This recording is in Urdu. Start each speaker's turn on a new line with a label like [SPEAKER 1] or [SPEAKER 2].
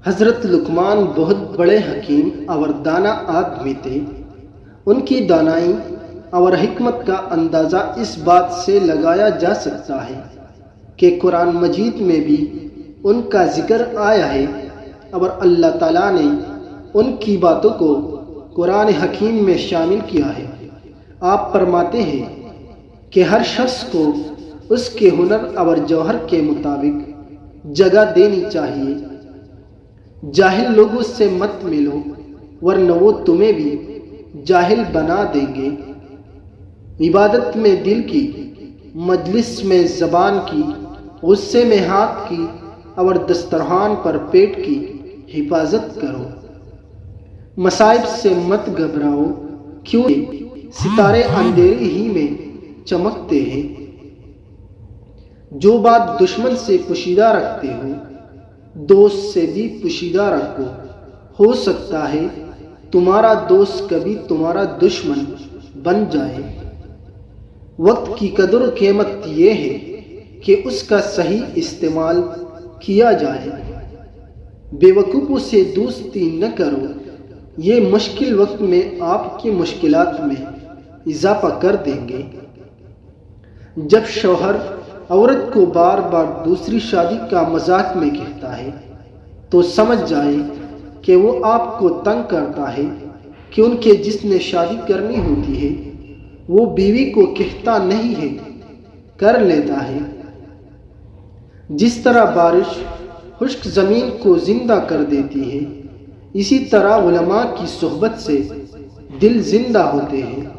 [SPEAKER 1] حضرت لقمان بہت بڑے حکیم اور دانا آدمی تھے۔ ان کی دانائی اور حکمت کا اندازہ اس بات سے لگایا جا سکتا ہے کہ قرآن مجید میں بھی ان کا ذکر آیا ہے اور اللہ تعالیٰ نے ان کی باتوں کو قرآن حکیم میں شامل کیا ہے۔ آپ فرماتے ہیں کہ ہر شخص کو اس کے ہنر اور جوہر کے مطابق جگہ دینی چاہیے۔ جاہل لوگوں سے مت ملو ورنہ وہ تمہیں بھی جاہل بنا دیں گے۔ عبادت میں دل کی، مجلس میں زبان کی، غصے میں ہاتھ کی اور دسترخوان پر پیٹ کی حفاظت کرو۔ مصائب سے مت گھبراؤ، کیوں ستارے اندھیرے ہی میں چمکتے ہیں۔ جو بات دشمن سے پوشیدہ رکھتے ہو دوست سے بھی پوشیدہ رکھو، ہو سکتا ہے تمہارا دوست کبھی تمہارا دشمن بن جائے۔ وقت کی قدر و قیمت یہ ہے کہ اس کا صحیح استعمال کیا جائے۔ بے وقوفوں سے دوستی نہ کرو، یہ مشکل وقت میں آپ کی مشکلات میں اضافہ کر دیں گے۔ جب شوہر عورت کو بار بار دوسری شادی کا مذاق میں کہتا ہے تو سمجھ جائے کہ وہ آپ کو تنگ کرتا ہے، کیونکہ جس نے شادی کرنی ہوتی ہے وہ بیوی کو کہتا نہیں ہے، کر لیتا ہے۔ جس طرح بارش خشک زمین کو زندہ کر دیتی ہے، اسی طرح علماء کی صحبت سے دل زندہ ہوتے ہیں۔